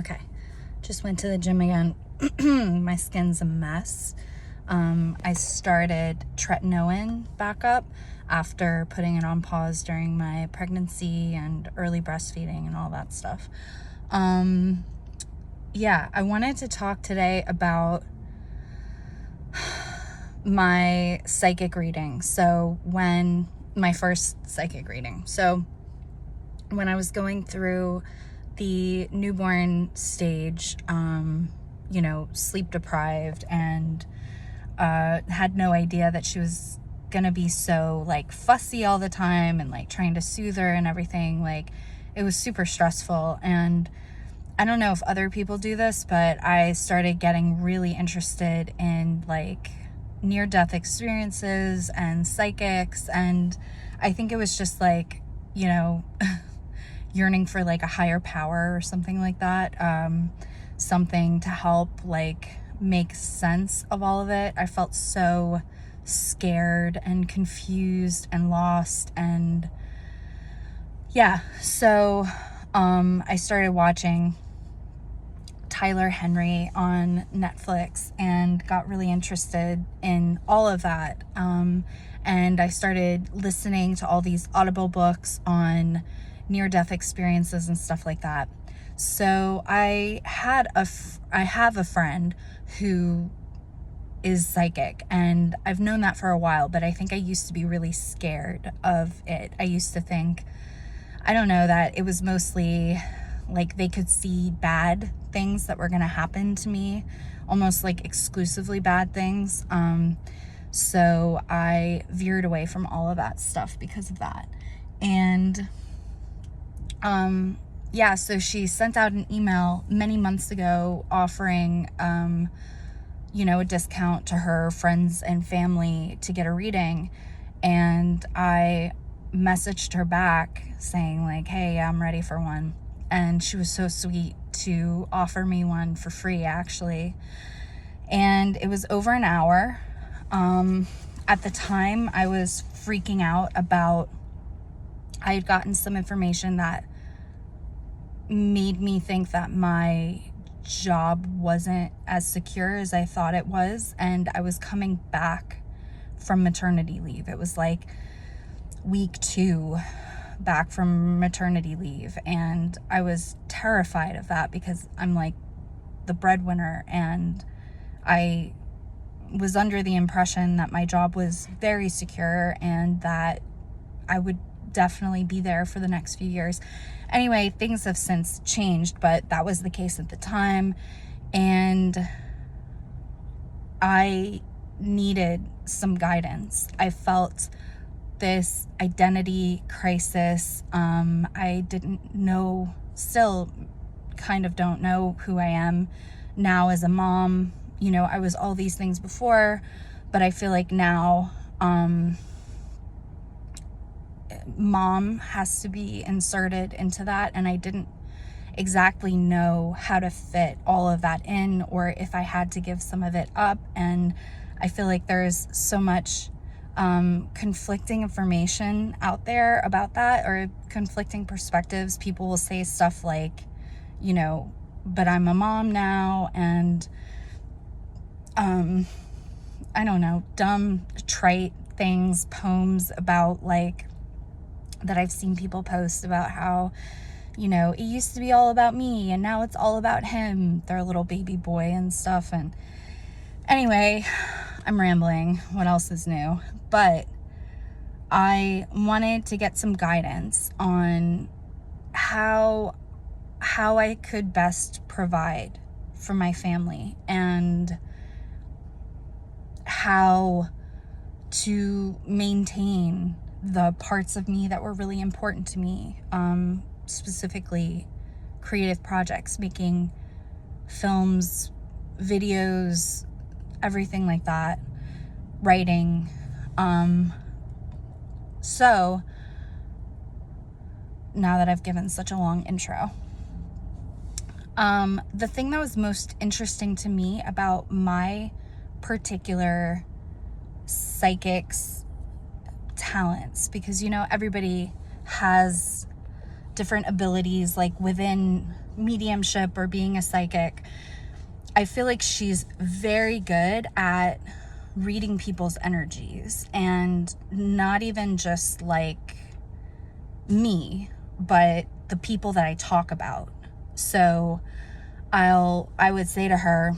Okay, just went to the gym again. My skin's a mess. I started tretinoin back up after putting it on pause during my pregnancy and early breastfeeding and all that stuff. Yeah, I wanted to talk today about my psychic reading. My first psychic reading. So when I was going through the newborn stage, sleep deprived and had no idea that she was gonna be so like fussy all the time and like trying to soothe her and everything. Like, it was super stressful. And I don't know if other people do this, but I started getting really interested in like near-death experiences and psychics, and I think it was just like, yearning for like a higher power or something like that, something to help like make sense of all of it. I felt so scared and confused and lost, and so I started watching Tyler Henry on Netflix and got really interested in all of that. And I started listening to all these Audible books on near-death experiences and stuff like that. So I have a friend who is psychic, and I've known that for a while, but I think I used to be really scared of it. I used to think, I don't know, that it was mostly like they could see bad things that were going to happen to me, almost like exclusively bad things. So I veered away from all of that stuff because of that. And so she sent out an email many months ago offering a discount to her friends and family to get a reading. And I messaged her back saying like, hey, I'm ready for one. And she was so sweet to offer me one for free, actually. And it was over an hour. At the time, I was freaking out about, I had gotten some information that made me think that my job wasn't as secure as I thought it was. And I was coming back from maternity leave. It was like week 2 back from maternity leave, and I was terrified of that because I'm like the breadwinner, and I was under the impression that my job was very secure and that I would definitely be there for the next few years. Anyway, things have since changed, but that was the case at the time, and I needed some guidance. I felt this identity crisis. I didn't know, still kind of don't know who I am now as a mom. I was all these things before, but I feel like now mom has to be inserted into that, and I didn't exactly know how to fit all of that in, or if I had to give some of it up. And I feel like there's so much conflicting information out there about that, or conflicting perspectives. People will say stuff like, but I'm a mom now, and I don't know, dumb, trite things, poems about like that I've seen people post about how, it used to be all about me and now it's all about him, their little baby boy and stuff. And anyway, I'm rambling. What else is new? But I wanted to get some guidance on how I could best provide for my family, and how to maintain the parts of me that were really important to me, specifically creative projects, making films, videos, everything like that, writing. So now that I've given such a long intro, the thing that was most interesting to me about my particular psychic's talents, because everybody has different abilities like within mediumship or being a psychic, I feel like she's very good at reading people's energies, and not even just like me, but the people that I talk about. So I would say to her,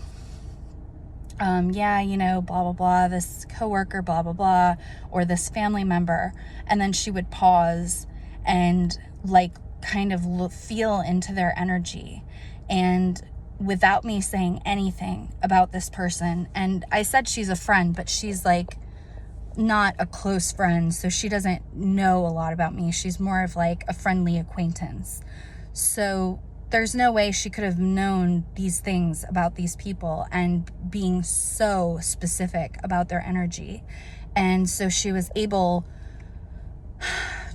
yeah, you know, blah, blah, blah, this coworker, blah, blah, blah, or this family member. And then she would pause and like kind of feel into their energy. And without me saying anything about this person, and I said she's a friend, but she's like not a close friend, so she doesn't know a lot about me. She's more of like a friendly acquaintance. So there's no way she could have known these things about these people and being so specific about their energy. And so she was able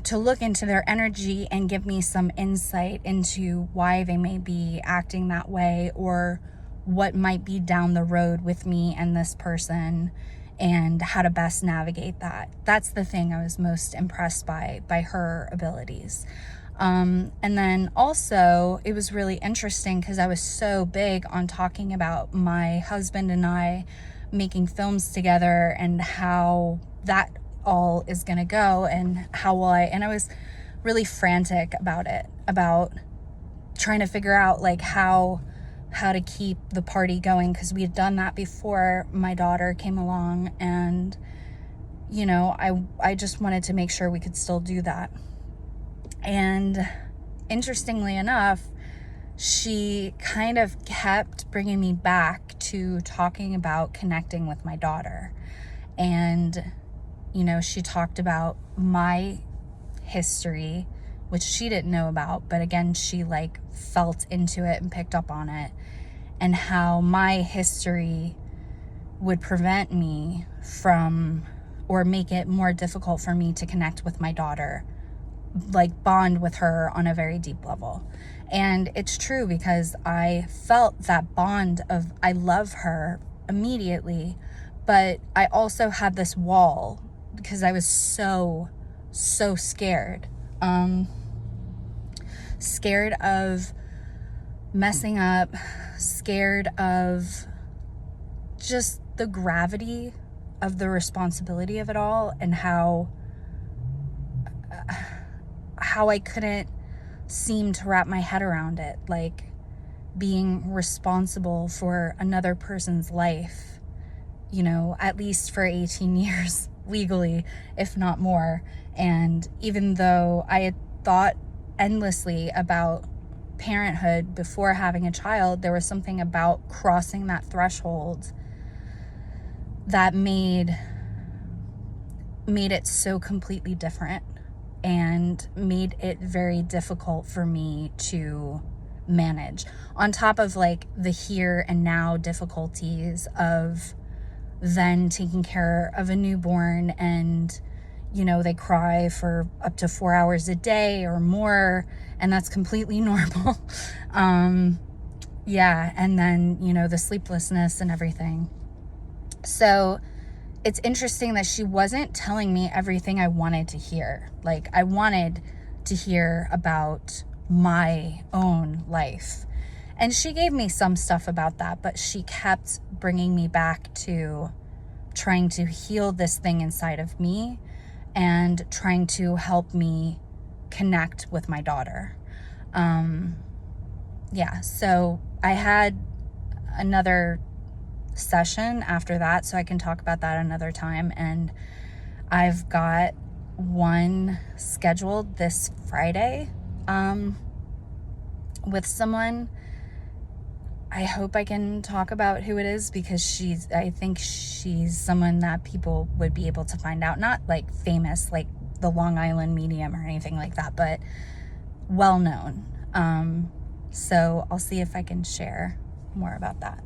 to look into their energy and give me some insight into why they may be acting that way, or what might be down the road with me and this person, and how to best navigate that. That's the thing I was most impressed by her abilities. And then also it was really interesting because I was so big on talking about my husband and I making films together and how that all is going to go, and how will and I was really frantic about it, about trying to figure out like how to keep the party going, because we had done that before my daughter came along, and you know, I just wanted to make sure we could still do that. And interestingly enough, she kind of kept bringing me back to talking about connecting with my daughter. And, you know, she talked about my history, which she didn't know about, but again, she like felt into it and picked up on it, and how my history would prevent me from, or make it more difficult for me to connect with my daughter, like bond with her on a very deep level. And it's true, because I felt that bond of I love her immediately, but I also had this wall because I was so scared. Scared of messing up, scared of just the gravity of the responsibility of it all, and how I couldn't seem to wrap my head around it, like being responsible for another person's life, you know, at least for 18 years legally, if not more. And even though I had thought endlessly about parenthood before having a child, there was something about crossing that threshold that made it so completely different, and made it very difficult for me to manage, on top of like the here and now difficulties of then taking care of a newborn, and you know, they cry for up to 4 hours a day or more, and that's completely normal. Yeah, and then, you know, the sleeplessness and everything. So it's interesting that she wasn't telling me everything I wanted to hear. Like, I wanted to hear about my own life. And she gave me some stuff about that, but she kept bringing me back to trying to heal this thing inside of me and trying to help me connect with my daughter. Yeah, so I had another session after that, so I can talk about that another time. And I've got one scheduled this Friday with someone. I hope I can talk about who it is, because I think she's someone that people would be able to find out. Not like famous, like the Long Island medium or anything like that, but well known. So I'll see if I can share more about that.